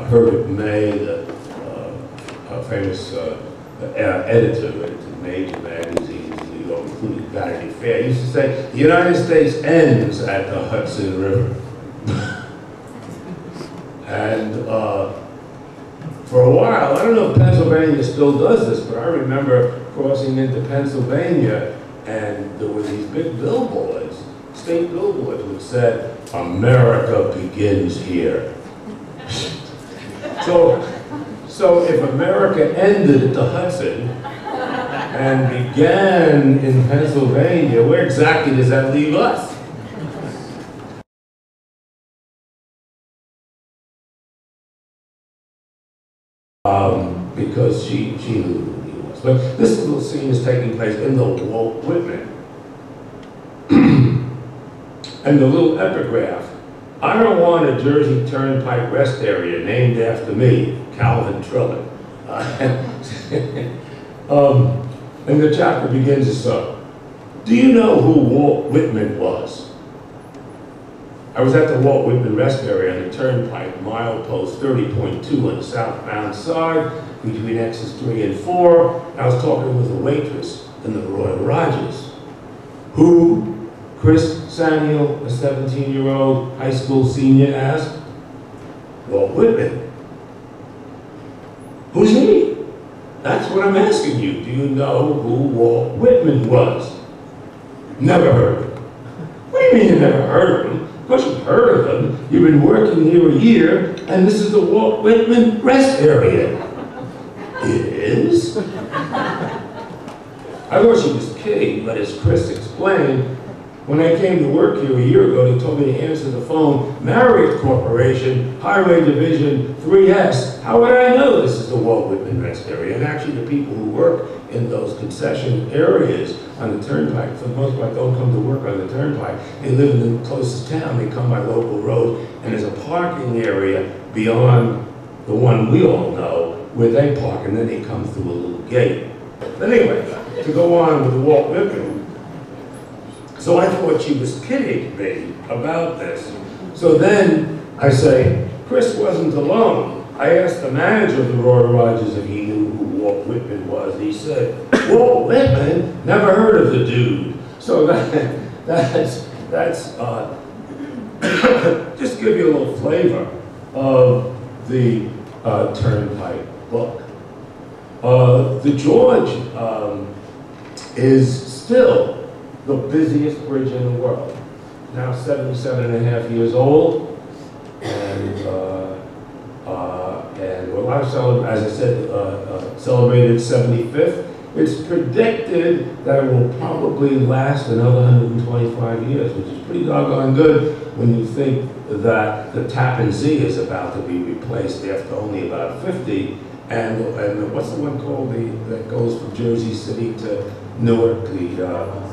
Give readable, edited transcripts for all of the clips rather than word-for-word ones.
Herbert May, the famous editor of major magazines in New York, including Vanity Fair, used to say, the United States ends at the Hudson River. And for a while, I don't know if Pennsylvania still does this, but I remember crossing into Pennsylvania and there were these big billboards, state billboards, which said, America begins here. So if America ended at the Hudson and began in Pennsylvania, where exactly does that leave us? Because she knew who he was. But this little scene is taking place in the Walt Whitman. And the little epigraph, I don't want a Jersey Turnpike rest area named after me, Calvin Trillin. And the chapter begins as so. Do you know who Walt Whitman was? I was at the Walt Whitman rest area on the Turnpike, milepost 30.2 on the southbound side, between exits 3 and 4. I was talking with a waitress in the Royal Rogers. Who? Chris Samuel, a 17-year-old high school senior, asked. Walt Whitman. Who's he? That's what I'm asking you. Do you know who Walt Whitman was? Never heard of him. What do you mean you never heard of him? Of course you've heard of him. You've been working here a year, and this is the Walt Whitman rest area. It is? I thought she was kidding, but as Chris explained, when I came to work here a year ago, they told me to answer the phone, Marriott Corporation, Highway Division 3S. How would I know this is the Walt Whitman rest area? And actually the people who work in those concession areas on the Turnpike, for the most part, don't come to work on the Turnpike. They live in the closest town, they come by local road, and there's a parking area beyond the one we all know, where they park, and then they come through a little gate. But anyway, to go on with the Walt Whitman, so I thought she was kidding me about this. So then I say, Chris wasn't alone. I asked the manager of the Royal Rogers if he knew who Walt Whitman was. And he said, Walt Whitman? Never heard of the dude. So that's just give you a little flavor of the Turnpike book. The George is still the busiest bridge in the world. Now 77.5 years old, and well, as I said, celebrated 75th. It's predicted that it will probably last another 125 years, which is pretty doggone good when you think that the Tappan Zee is about to be replaced after only about 50. And what's the one called that goes from Jersey City to Newark, the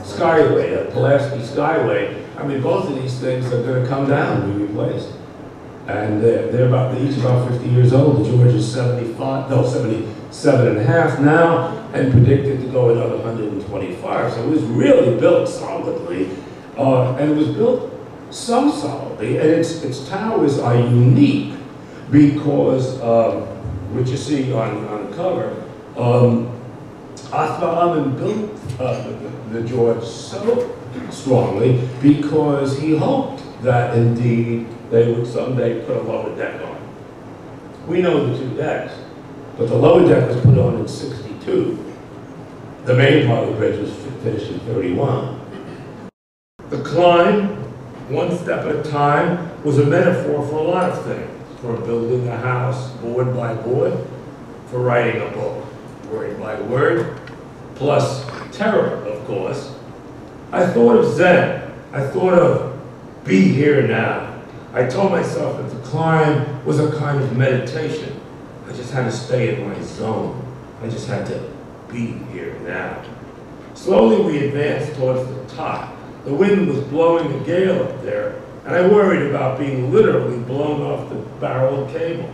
Skyway, Pulaski Skyway? I mean, both of these things are going to come down and be replaced. And they're each about 50 years old. The George is 77 and a half now, and predicted to go another 125. So it was really built solidly, and it was built so solidly, and its towers are unique because, which you see on the cover, Arthur Allen built the George so strongly because he hoped that indeed they would someday put a lower deck on. We know the two decks, but the lower deck was put on in '62. The main part of the bridge was finished in '31. The climb, one step at a time, was a metaphor for a lot of things. For building a house board by board, for writing a book word by word, plus terror, of course. I thought of Zen. I thought of be here now. I told myself that the climb was a kind of meditation. I just had to stay in my zone. I just had to be here now. Slowly we advanced towards the top. The wind was blowing a gale up there, and I worried about being literally blown off the barrel of cable.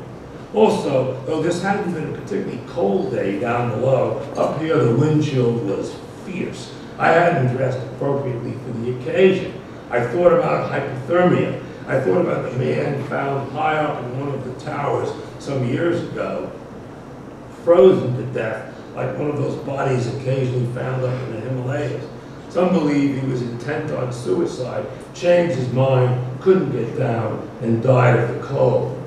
Also, though this hadn't been a particularly cold day down below, up here the wind chill was fierce. I hadn't dressed appropriately for the occasion. I thought about hypothermia. I thought about the man found high up in one of the towers, some years ago, frozen to death, like one of those bodies occasionally found up in the Himalayas. Some believe he was intent on suicide, changed his mind, couldn't get down, and died of the cold.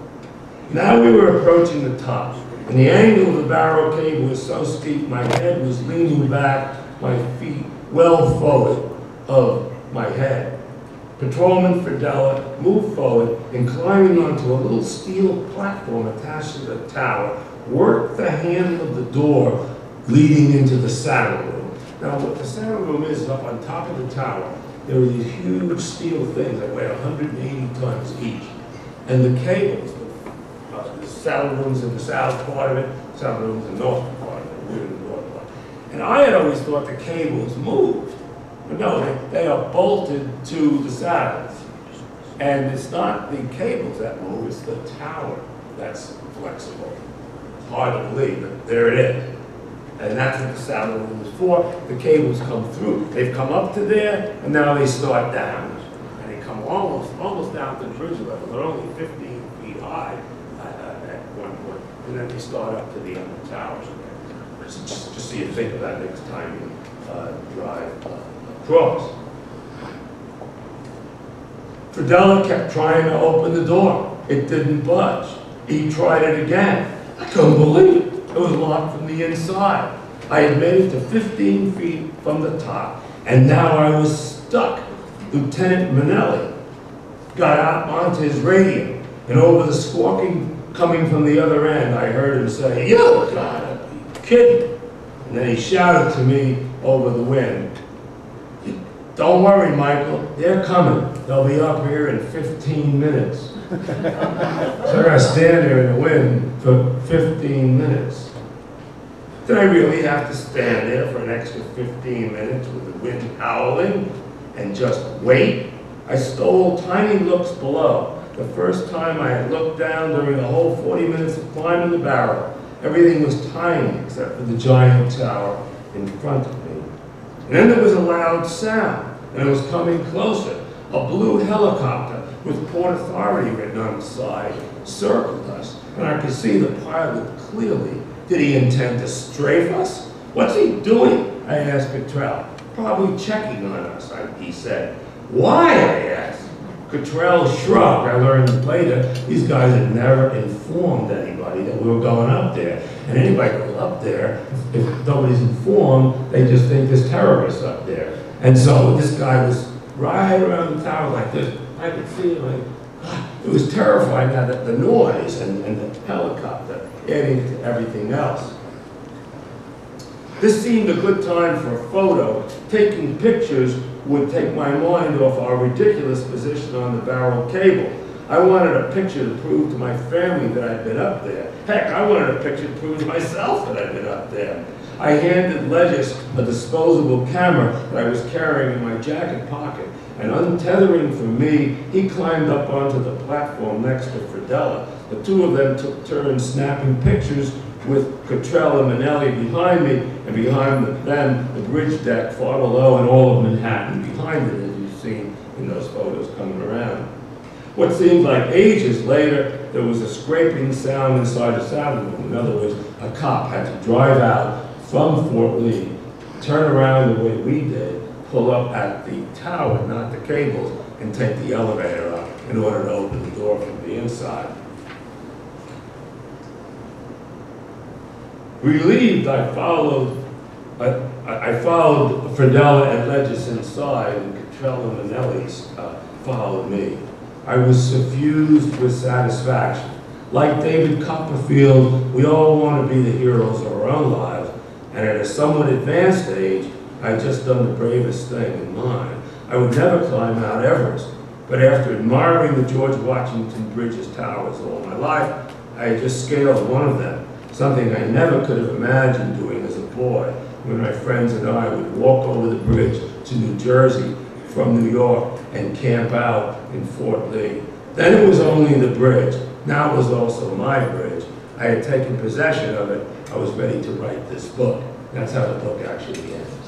Now we were approaching the top, and the angle of the barrel cable was so steep my head was leaning back, my feet well forward of my head. Patrolman Fridella moved forward and, climbing onto a little steel platform attached to the tower, worked the handle of the door leading into the saddle room. Now, what the saddle room is up on top of the tower. There are these huge steel things that weigh 180 tons each. And the cables, the saddle room's in the south part of it, the saddle room's in the north part of it, we're in the north part. And I had always thought the cables moved. But no, they are bolted to the saddles. And it's not the cables that move, it's the tower that's flexible. It's hard to believe, but there it is. And that's what the saddle room is for. The cables come through. They've come up to there, and now they start down. And they come almost down to the bridge level. They're only 15 feet high at one point. And then they start up to the other towers. Just so you think of that next time you drive across. Fridella kept trying to open the door. It didn't budge. He tried it again. I couldn't believe it. It was locked from the inside. I had made it to 15 feet from the top, and now I was stuck. Lieutenant Manelli got out onto his radio, and over the squawking coming from the other end, I heard him say, "You gotta be kidding." And then he shouted to me over the wind, "Don't worry, Michael, they're coming. They'll be up here in 15 minutes. So I gotta stand there in the wind for 15 minutes. Did I really have to stand there for an extra 15 minutes with the wind howling and just wait? I stole tiny looks below. The first time I had looked down during the whole 40 minutes of climbing the barrel, everything was tiny except for the giant tower in front of me. And then there was a loud sound, and it was coming closer. A blue helicopter with Port Authority written on the side circled us, and I could see the pilot clearly. Did he intend to strafe us? What's he doing? I asked Cottrell. Probably checking on us, he said. Why? I asked. Cottrell shrugged. I learned later these guys had never informed anybody that we were going up there. And anybody goes up there, if nobody's informed, they just think there's terrorists up there. And so this guy was right around the tower like this. I could see him like, it was terrifying now that the noise and the helicopter adding to everything else. This seemed a good time for a photo. Taking pictures would take my mind off our ridiculous position on the barrel cable. I wanted a picture to prove to my family that I'd been up there. Heck, I wanted a picture to prove to myself that I'd been up there. I handed Legis a disposable camera that I was carrying in my jacket pocket, and untethering from me, he climbed up onto the platform next to Fridella. The two of them took turns snapping pictures with Cottrell and Manelli behind me, and behind them, the bridge deck far below and all of Manhattan behind it, as you've seen in those photos coming around. What seemed like ages later, there was a scraping sound inside the saddle room. In other words, a cop had to drive out from Fort Lee, turn around the way we did, pull up at the tower, not the cables, and take the elevator up in order to open the door from the inside. Relieved, I followed Fridella and Legis inside, and Cottrell and Manelli followed me. I was suffused with satisfaction. Like David Copperfield, we all want to be the heroes of our own lives, and at a somewhat advanced age, I had just done the bravest thing in mine. I would never climb Mount Everest, but after admiring the George Washington Bridge's towers all my life, I had just scaled one of them, something I never could have imagined doing as a boy, when my friends and I would walk over the bridge to New Jersey from New York and camp out in Fort Lee. Then it was only the bridge. Now it was also my bridge. I had taken possession of it. I was ready to write this book. That's how the book actually ends.